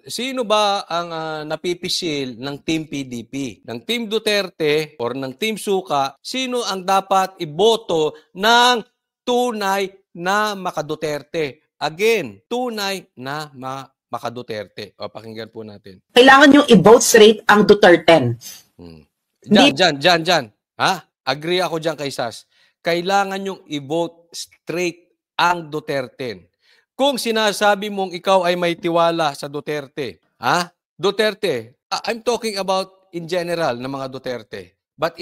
sino ba ang napipisil ng Team PDP? Ng Team Duterte or ng Team Suka, sino ang dapat iboto ng tunay na maka-Duterte? Again, tunay na maka-Duterte. O, pakinggan po natin. Kailangan yung i-vote straight ang Duterte. Diyan. Ha? Agree ako dyan kay Sas. Kailangan yung i-vote straight ang Duterte. Kung sinasabi mong ikaw ay may tiwala sa Duterte, ha? Duterte, I'm talking about in general ng mga Duterte. But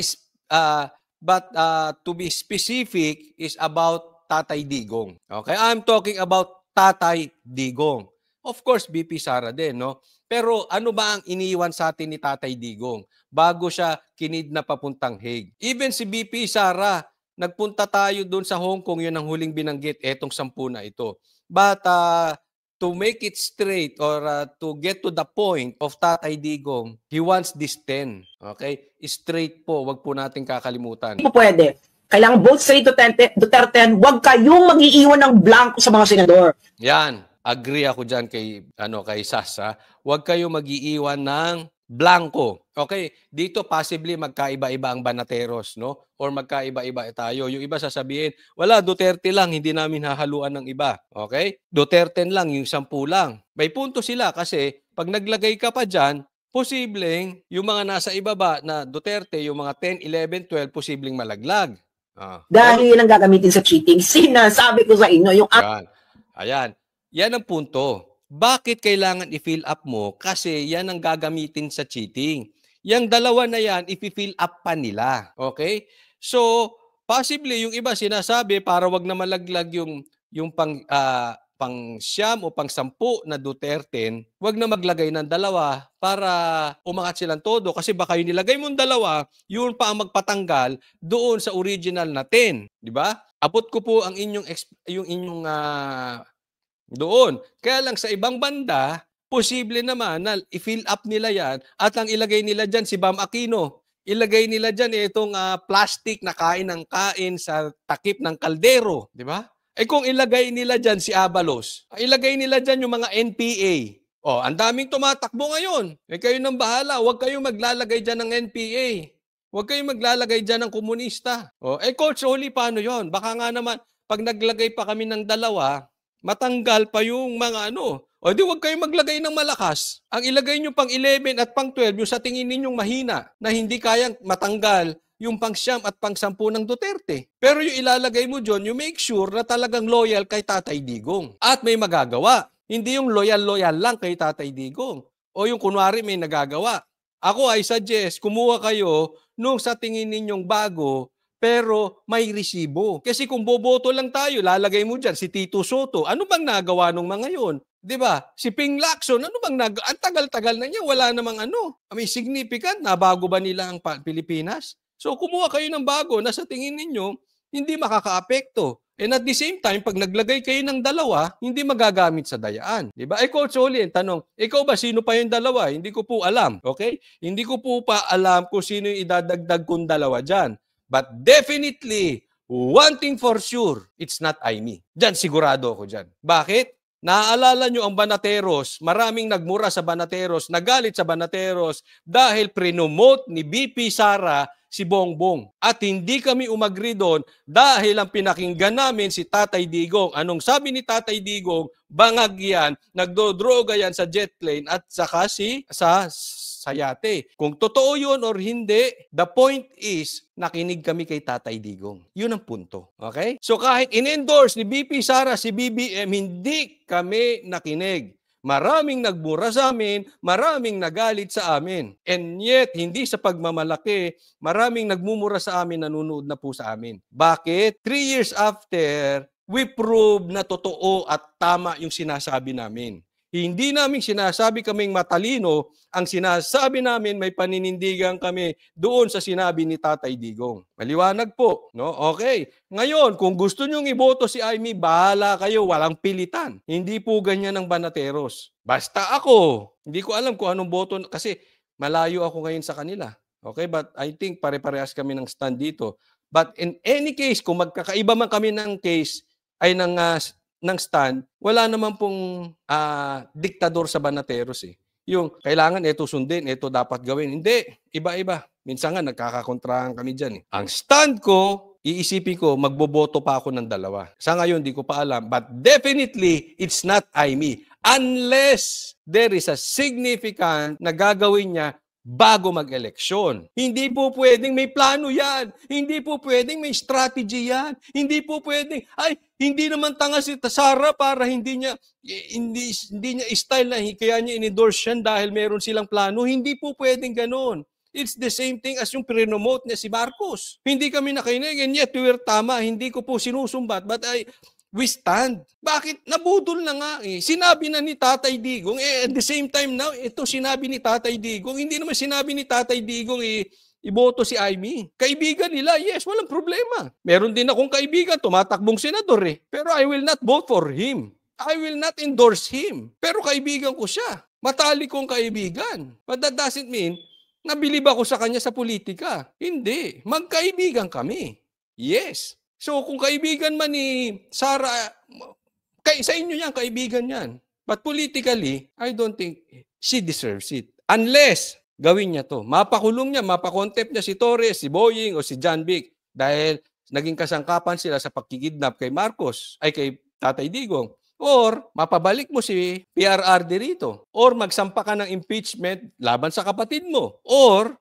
to be specific is about Tatay Digong. Okay? I'm talking about Tatay Digong. Of course, BP Sara din, no? Pero ano ba ang iniwan sa atin ni Tatay Digong bago siya kinidnap papuntang Hague? Even si BP Sara, nagpunta tayo doon sa Hong Kong, yun ang huling binanggit, etong 10 na ito. But to make it straight or to get to the point of Tatay Digong, he wants this 10. Okay? Straight po, wag po natin kakalimutan. Hindi po pwede. Kailangan vote straight Duterte, wag kayong mag-iiwan ng blanco sa mga senador. Yan. Agree ako dyan kay Sasa. Huwag kayo mag-iiwan ng blanco. Okay? Dito possibly magkaiba-iba ang banateros, no? Or magkaiba-iba tayo. Yung iba sasabihin, wala, Duterte lang, hindi namin hahaluan ng iba. Okay? Duterte lang, yung 10 lang. May punto sila kasi pag naglagay ka pa dyan, posibleng yung mga nasa ibaba na Duterte, yung mga 10, 11, 12, posibleng malaglag. Dahil ang gagamitin sa cheating, sinasabi ko sa inyo, yung... Ayan. Yan ang punto. Bakit kailangan i-fill up mo? Kasi yan ang gagamitin sa cheating. Yang dalawa na yan, i-fill up pa nila. Okay? So, possibly, yung iba sinasabi para wag na malaglag yung pang-siyam o pang-10 na Duterte, wag na maglagay ng dalawa para umangat silang todo. Kasi baka yung nilagay mong dalawa, yun pa ang magpatanggal doon sa original na 10. Di ba? Abot ko po ang inyong doon. Kaya lang sa ibang banda, posible naman na i-fill up nila yan at ang ilagay nila dyan si Bam Aquino. Ilagay nila dyan itong plastic na kain ng kain sa takip ng kaldero. Di ba? Kung ilagay nila dyan si Abalos, ilagay nila dyan yung mga NPA. Ang daming tumatakbo ngayon. Kayo nang bahala. Huwag kayong maglalagay dyan ng NPA. Huwag kayong maglalagay dyan ng komunista. Coach Oli, paano yon? Baka nga naman, pag naglagay pa kami ng dalawa, matanggal pa yung mga di wag kayong maglagay ng malakas. Ang ilagay nyo pang 11 at pang 12, yung sa tingin ninyong mahina, na hindi kayang matanggal yung pang 9 at pang 10 ng Duterte. Pero yung ilalagay mo dyan, you make sure na talagang loyal kay Tatay Digong. At may magagawa. Hindi yung loyal lang kay Tatay Digong. O yung kunwari may nagagawa. Ako, I suggest, kumuha kayo nung sa tingin ninyong bago, pero may resibo. Kasi kung boboto lang tayo, lalagay mo dyan si Tito Soto. Ano bang nagawa nung mga yon? Di ba? Si Ping Lacson, ano bang ang tagal-tagal na niya, wala namang may significant, nabago ba nila ang Pilipinas? So kumuha kayo ng bago na sa tingin ninyo, hindi makaka-apekto. And at the same time, pag naglagay kayo ng dalawa, hindi magagamit sa dayaan. Di ba? Coach Oli, tanong, ikaw ba sino pa yung dalawa? Hindi ko po alam. Okay? Hindi ko po pa alam kung sino yung idadagdag kong dalawa dyan. But definitely, one thing for sure, it's not Aimee. Diyan, sigurado ako dyan. Bakit? Naaalala nyo ang Banateros, maraming nagmura sa Banateros, nagalit sa Banateros dahil prinomote ni BP Sara si Bongbong. At hindi kami umagri doon dahil ang pinakinggan namin si Tatay Digong. Anong sabi ni Tatay Digong? Bangag yan, nagdodroga yan sa jet plane at saka sa yate. Kung totoo yun or hindi, the point is, nakinig kami kay Tatay Digong. Yun ang punto. Okay? So kahit in-endorse ni BP Sara si BBM, hindi kami nakinig. Maraming nagmura sa amin, maraming nagalit sa amin. And yet, hindi sa pagmamalaki, maraming nagmumura sa amin, nanonood na po sa amin. Bakit? 3 years after, we prove na totoo at tama yung sinasabi namin. Hindi namin sinasabi kaming matalino, ang sinasabi namin may paninindigan kami doon sa sinabi ni Tatay Digong. Maliwanag po, no? Okay. Ngayon, kung gusto nyong iboto si Aimee, bahala kayo, walang pilitan. Hindi po ganyan ang Banateros. Basta ako, hindi ko alam kung anong boto, kasi malayo ako ngayon sa kanila. Okay, but I think pare-parehas kami ng stand dito. But in any case, kung magkakaiba man kami ng case, ay ng ng stand, wala naman pong diktador sa Banateros eh. Yung kailangan ito sundin, ito dapat gawin. Hindi, iba-iba. Minsan nga nagkakakontrahan kami dyan eh. Ang stand ko, iisipin ko, magboboto pa ako ng 2. Sa ngayon, di ko pa alam. But definitely, it's not Imee. Unless there is a significant na gagawin niya bago mag-eleksyon. Hindi po pwedeng may plano yan. Hindi po pwedeng may strategy yan. Hindi po pwedeng, hindi naman tanga si Sara para hindi niya style na kaya niya in-endorse yan dahil meron silang plano. Hindi po pwedeng ganun. It's the same thing as yung pre-promote niya si Marcos. Hindi kami nakinig and yet we were tama. Hindi ko po sinusumbat but we stand. Bakit? Nabudol na nga eh. Sinabi na ni Tatay Digong, at the same time now, ito sinabi ni Tatay Digong, hindi naman sinabi ni Tatay Digong iboto si Imee. Kaibigan nila, yes, walang problema. Meron din akong kaibigan, tumatakbong senador eh. Pero I will not vote for him. I will not endorse him. Pero kaibigan ko siya. Matalik kong kaibigan. But that doesn't mean, nabilib ako sa kanya sa politika. Hindi. Magkaibigan kami. Yes. So, kung kaibigan man ni Sara, sa inyo yan, kaibigan yan. But politically, I don't think she deserves it. Unless, gawin niya to. Mapakulong niya, mapakontempt niya si Torres, si Boying, o si John Vic. Dahil naging kasangkapan sila sa pagkikidnap kay Marcos, kay Tatay Digong. Or, mapabalik mo si PRRD rito. Or, magsampa ka ng impeachment laban sa kapatid mo. Or,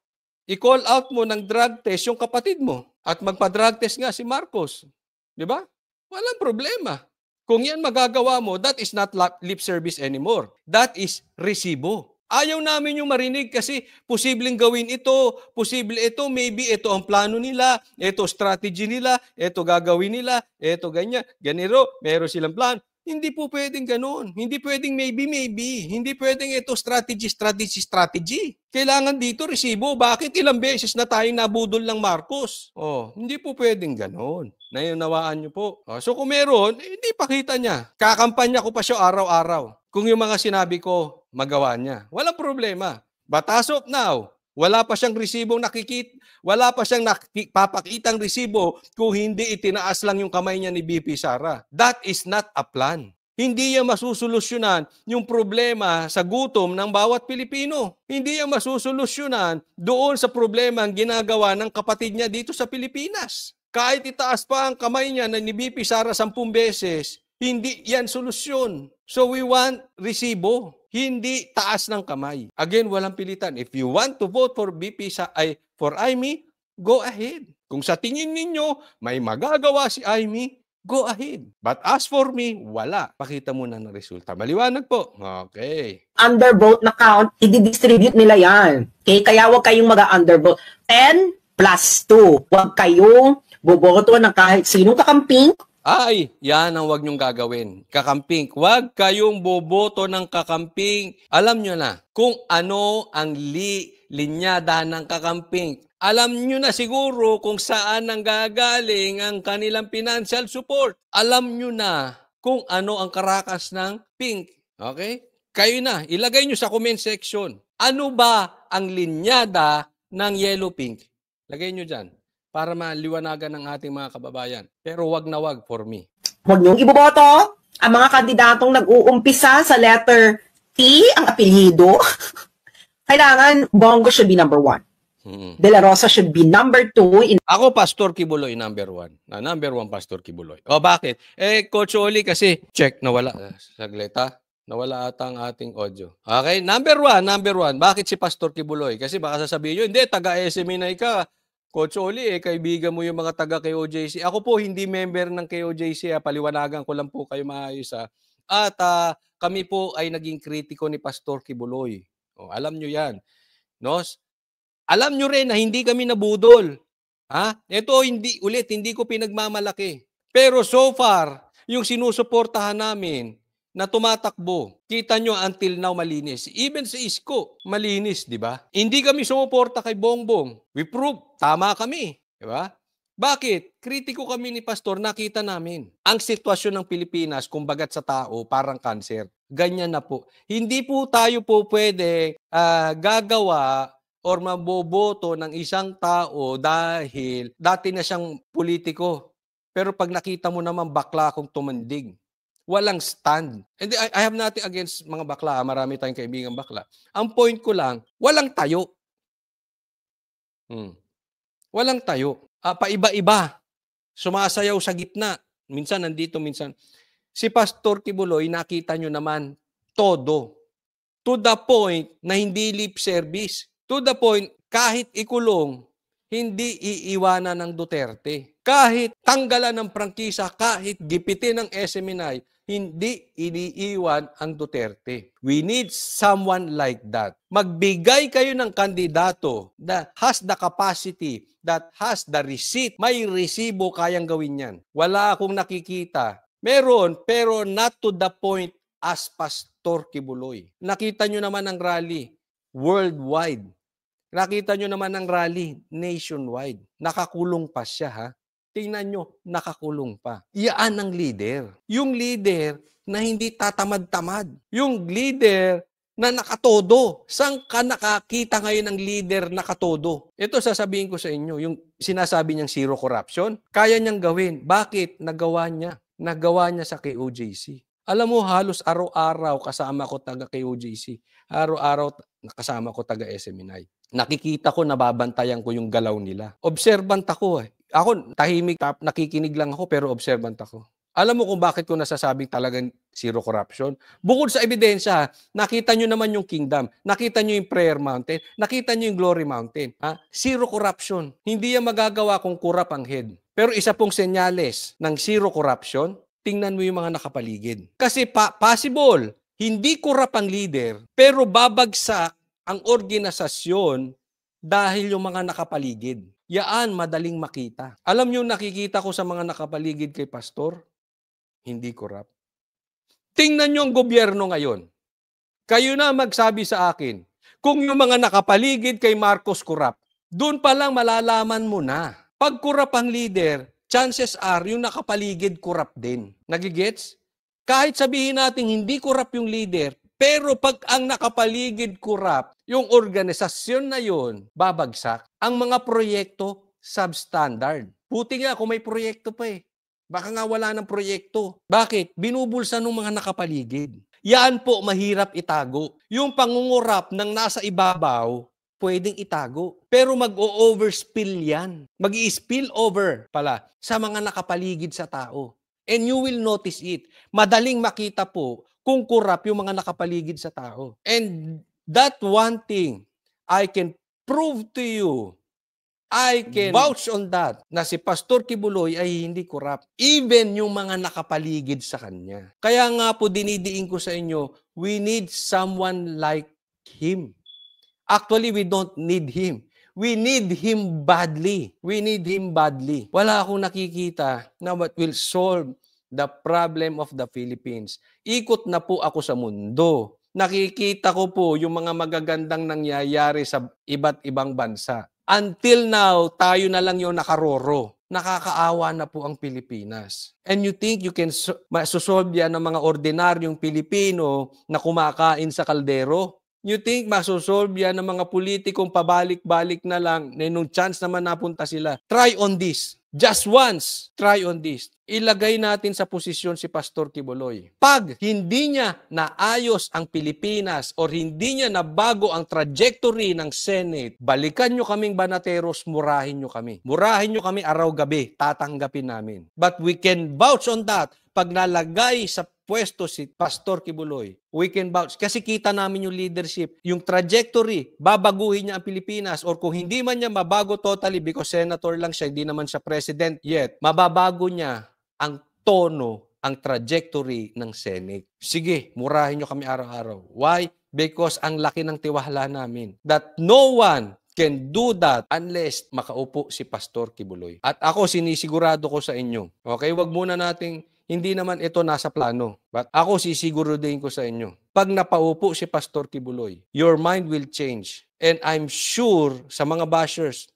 i-call out mo ng drug test yung kapatid mo. At magpa-drug test nga si Marcos. Di ba? Walang problema. Kung yan magagawa mo, that is not lip service anymore. That is resibo. Ayaw namin yung marinig kasi posibleng gawin ito, posible ito, maybe ito ang plano nila, ito strategy nila, ito gagawin nila, ito ganyan, ganito, meron silang plan. Hindi po pwedeng ganun. Hindi pwedeng maybe. Hindi pwedeng ito strategy. Kailangan dito resibo. Bakit ilang beses na tayong nabudol ng Marcos? Hindi po pwedeng ganun. Naunawaan niyo po. So kung meron, hindi pakita niya. Kakampanya ko pa siya araw-araw. Kung yung mga sinabi ko, magawa niya. Walang problema. But as of now, wala pa siyang resibong wala pa siyang papakitang resibo kung hindi itinaas lang yung kamay niya ni BP Sara. That is not a plan. Hindi niya masusolusyonan yung problema sa gutom ng bawat Pilipino. Hindi niya masusolusyonan doon sa problema ang ginagawa ng kapatid niya dito sa Pilipinas. Kahit itaas pa ang kamay niya na ni BP Sara 10 beses, hindi yan solusyon. So we want resibo. Hindi taas ng kamay. Again, walang pilitan. If you want to vote for for Imee, go ahead. Kung sa tingin ninyo may magagawa si Imee, go ahead. But as for me, wala. Pakita muna ng resulta. Maliwanag po. Okay. Undervote na count, i-distribute nila yan. Okay? Kaya huwag kayong mag-undervote. 10 plus 2. Huwag kayong boboto ng kahit sinong kakamping. Yan ang wag niyong gagawin. Kakamping. Huwag kayong boboto ng kakamping. Alam niyo na kung ano ang linyada ng kakamping. Alam niyo na siguro kung saan ang gagaling ang kanilang financial support. Alam niyo na kung ano ang karakas ng pink. Okay? Kayo na. Ilagay niyo sa comment section. Ano ba ang linyada ng yellow pink? Lagay niyo dyan. Para maliwanagan ng ating mga kababayan. Pero wag na wag for me. Huwag niyong iboboto ang mga kandidatong nag-uumpisa sa letter T, ang apelyido. Kailangan Bongo should be number 1. De La Rosa should be number 2. Ako, Pastor Kibuloy, number 1. Number 1, Pastor Kibuloy. Bakit? Coach Oli kasi, check, nawala. Sagleta. Nawala ata ang ating audio. Okay, number 1. Bakit si Pastor Kibuloy? Kasi baka sasabihin nyo, hindi, taga-SMNI ka. Coach Oli, kaibigan mo yung mga taga KOJC. Ako po, hindi member ng KOJC. Paliwanagan ko lang po kayo maayos. At kami po ay naging kritiko ni Pastor Kibuloy. Alam nyo yan. No? Alam nyo rin na hindi kami nabudol. Ito, hindi ko pinagmamalaki. Pero so far, yung sinusuportahan namin, na tumatakbo. Kita nyo until now malinis. Even sa Isko, malinis, di ba? Hindi kami sumuporta kay Bongbong. We prove, tama kami. Di ba? Bakit? Kritiko kami ni Pastor, nakita namin. Ang sitwasyon ng Pilipinas, kumbagat sa tao, parang cancer. Ganyan na po. Hindi po tayo po pwede gagawa or maboboto ng isang tao dahil dati na siyang politiko. Pero pag nakita mo naman bakla akong tumandig. Walang stand. And I have nothing against mga bakla. Marami tayong kaibigan bakla. Ang point ko lang, walang tayo. Walang tayo. Paiba-iba. Sumasayaw sa gitna. Minsan nandito, minsan. Si Pastor Kibuloy, nakita nyo naman, todo. To the point na hindi lip service. To the point, kahit ikulong, hindi iiwanan ng Duterte. Kahit tanggalan ng prangkisa, kahit gipitin ng SMNI, hindi iniiwan ang Duterte. We need someone like that. Magbigay kayo ng kandidato that has the capacity, that has the receipt. May resibo, kayang gawin yan. Wala akong nakikita. Meron, pero not to the point as Pastor Kibuloy. Nakita nyo naman ang rally worldwide. Nakita nyo naman ang rally nationwide. Nakakulong pa siya, ha? Tingnan nyo, nakakulong pa. Iyan ang leader. Yung leader na hindi tatamad-tamad. Yung leader na nakatodo. Saan ka nakakita ngayon ng leader nakatodo? Ito sasabihin ko sa inyo, yung sinasabi niyang zero corruption, kaya niyang gawin. Bakit? Nagawa niya. Nagawa niya sa KOJC. Alam mo, halos araw-araw kasama ko taga KOJC. Araw-araw kasama ko taga SMNI. Nakikita ko, nababantayan ko yung galaw nila. Observant ako eh. Ako, tahimik, nakikinig lang ako, pero observant ako. Alam mo kung bakit ko nasasabing talagang zero corruption? Bukod sa ebidensya, nakita nyo naman yung kingdom, nakita nyo yung prayer mountain, nakita nyo yung glory mountain. Zero corruption. Hindi yan magagawa kung kurap ang head. Pero isa pong senyales ng zero corruption, tingnan mo yung mga nakapaligid. Kasi possible, hindi kurap ang leader, pero babagsak ang organisasyon dahil yung mga nakapaligid. Yaan madaling makita. Alam niyo, nakikita ko sa mga nakapaligid kay Pastor, hindi kurap. Tingnan niyo ang gobyerno ngayon. Kayo na magsabi sa akin, kung yung mga nakapaligid kay Marcos kurap, doon pa lang malalaman mo na. Pag kurap ang leader, chances are yung nakapaligid kurap din. Nagigets? Kahit sabihin natin hindi kurap yung leader, pero pag ang nakapaligid kurap, yung organisasyon na yun, babagsak. Ang mga proyekto, substandard. Buti nga kung may proyekto pa eh. Baka nga wala ng proyekto. Bakit? Binubulsa ng mga nakapaligid. Yan po mahirap itago. Yung pangungurap ng nasa ibabaw, pwedeng itago. Pero mag-o-overspill yan. Mag-i-spill over pala sa mga nakapaligid sa tao. And you will notice it. Madaling makita po kung kurap yung mga nakapaligid sa tao. And that one thing, I can prove to you, I can vouch on that, na si Pastor Kibuloy ay hindi kurap. Even yung mga nakapaligid sa kanya. Kaya nga po dinidiin ko sa inyo, we need someone like him. Actually, we don't need him. We need him badly. We need him badly. Wala akong nakikita na what will solve the problem of the Philippines. Ikot na po ako sa mundo. Nakikita ko po yung mga magagandang nangyayari sa iba't ibang bansa. Until now, tayo na lang yung nakaroro. Nakakaawa na po ang Pilipinas. And you think you can masosolve yan ng mga ordinaryong Pilipino na kumakain sa kaldero? You think masosolve yan ng mga politikong pabalik-balik na lang na nung chance naman napunta sila? Try on this. Just once, try on this. Ilagay natin sa posisyon si Pastor Kibuloy. Pag hindi niya naayos ang Pilipinas or hindi niya nabago ang trajectory ng Senate, balikan nyo kaming banateros, murahin nyo kami. Murahin nyo kami araw-gabi, tatanggapin namin. But we can vouch on that. Pag nalagay sa pwesto si Pastor Kibuloy, we can vouch. Kasi kita namin yung leadership, yung trajectory, babaguhin niya ang Pilipinas or kung hindi man niya mabago totally because senator lang siya, hindi naman siya president yet, mababago niya ang tono, ang trajectory ng Senate. Sige, murahin nyo kami araw-araw. Why? Because ang laki ng tiwala namin that no one can do that unless makaupo si Pastor Kibuloy. At ako, sinisigurado ko sa inyo. Okay, wag muna nating hindi naman ito nasa plano. But ako sisiguraduhin ko sa inyo. Pag napaupo si Pastor Kibuloy, your mind will change. And I'm sure sa mga bashers,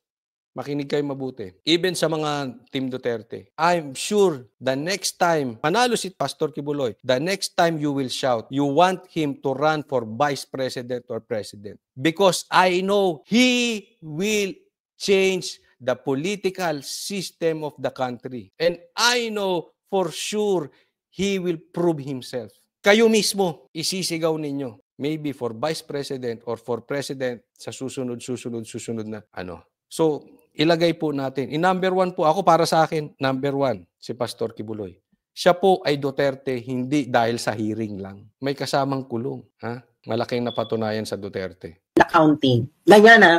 makinig kayo mabuti. Even sa mga Team Duterte, I'm sure the next time manalo si Pastor Kibuloy, the next time you will shout, you want him to run for Vice President or President. Because I know he will change the political system of the country. And I know for sure, he will prove himself. Kayo mismo, isisigaw ninyo. Maybe for Vice President or for President sa susunod na ano. So, ilagay po natin. Number 1 po, ako para sa akin, number 1, si Pastor Kibuloy. Siya po ay Duterte hindi dahil sa hearing lang. May kasamang kulong. Ha? Malaking napatunayan sa Duterte. Accounting. Ganyan na,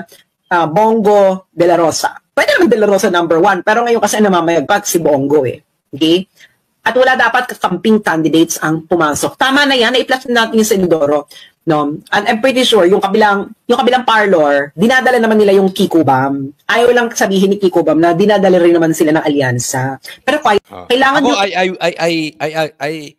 Bongo de la Rosa. Pwede naman de la Rosa number 1, pero ngayon kasi namamayagpat si Bongo eh. Okay? At wala dapat kakamping candidates ang pumasok. Tama na yan, na-i-plus natin yung Senadoro. No? And I'm pretty sure, yung kabilang parlor, dinadala naman nila yung Kiko Bam. Ayaw lang sabihin ni Kiko Bam na dinadala rin naman sila ng alyansa. Pero kailangan ako,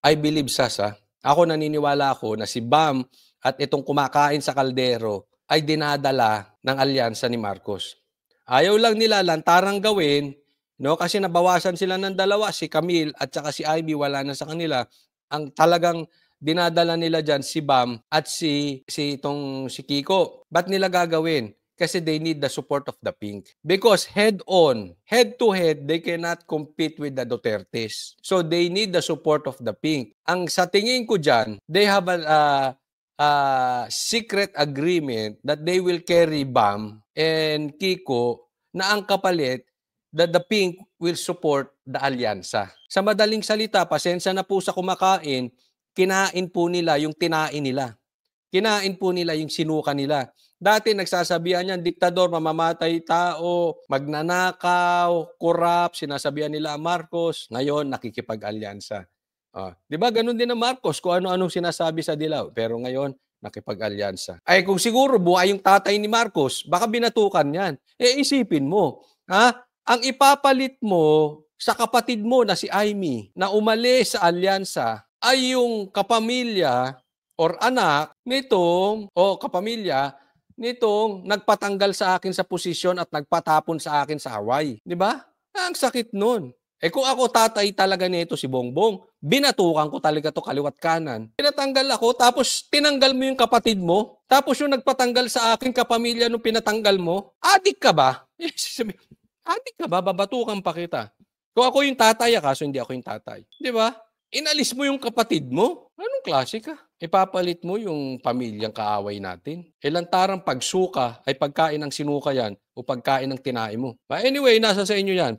I believe, Sasa. Ako naniniwala ako na si Bam at itong kumakain sa kaldero ay dinadala ng alyansa ni Marcos. Ayaw lang nila lantarang gawin, no? Kasi nabawasan sila ng 2, si Camille at saka si Ivy, wala na sa kanila. Ang talagang dinadala nila dyan si Bam at si Kiko. Ba't nila gagawin? Kasi they need the support of the Pink. Because head to head, they cannot compete with the Dutertes. So they need the support of the Pink. Ang sa tingin ko dyan, they have a secret agreement that they will carry Bam and Kiko na ang kapalit that the Pink will support the alyansa. Sa madaling salita, pasensya na po sa kumakain, kinain po nila yung tinain nila. Kinain po nila yung sinuka nila. Dati nagsasabihan niyan, diktador, mamamatay tao, magnanakaw, corrupt, sinasabihan nila Marcos. Ngayon, nakikipag-alyansa. Di ba ganun din ang Marcos kung ano-anong sinasabi sa Dilaw. Pero ngayon, nakipag-alyansa. Ay kung siguro buhay yung tatay ni Marcos, baka binatukan yan. Isipin mo, ang ipapalit mo sa kapatid mo na si Amy na umalis sa alyansa ay yung kapamilya or anak nitong nagpatanggal sa akin sa posisyon at nagpatapon sa akin sa Hawaii. Di ba? Ang sakit nun. Kung ako tatay talaga nito si Bongbong, binatukan ko talaga to kaliwat kanan. Pinatanggal ako, tapos tinanggal mo yung kapatid mo, tapos yung nagpatanggal sa akin kapamilya nung pinatanggal mo, adik ka ba? Adik ka ba? Babatukan pa kita. Kung ako yung tatay, kaso hindi ako yung tatay. Di ba? Inalis mo yung kapatid mo. Anong klase ka? Ipapalit mo yung pamilyang kaaway natin. Lantarang pagsuka ay pagkain ng sinuka yan o pagkain ng tinae mo. But anyway, nasa sa inyo yan.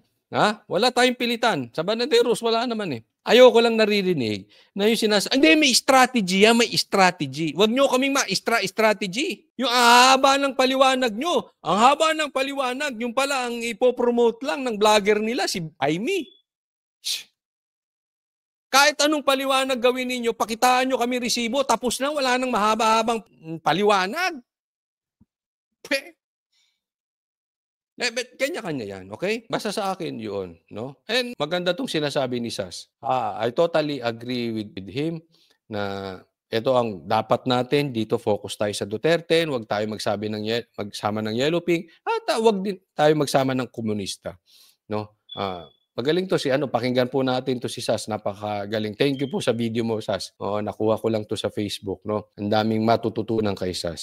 Wala tayong pilitan. Sa Banaderos, wala naman eh. Ayoko lang naririnig na yung hindi, may strategy yan, may strategy. Huwag nyo kaming strategy. Yung haba ng paliwanag nyo. Ang haba ng paliwanag, yung pala ang ipopromote lang ng vlogger nila, si Amy. Kahit anong paliwanag gawin ninyo, pakitaan nyo kami resibo, tapos na, wala nang mahaba-habang paliwanag. Kanya-kanya yan, okay? Basta sa akin yun, no? And maganda tong sinasabi ni Sas. I totally agree with him na ito ang dapat natin, dito focus tayo sa Duterte, huwag tayo magsama ng Yellow Pink, at huwag din tayo magsama ng komunista, no? Magaling to pakinggan po natin to si Sas, napakagaling. Thank you po sa video mo, Sas. Nakuha ko lang to sa Facebook, no? Ang daming matututunan kay Sas.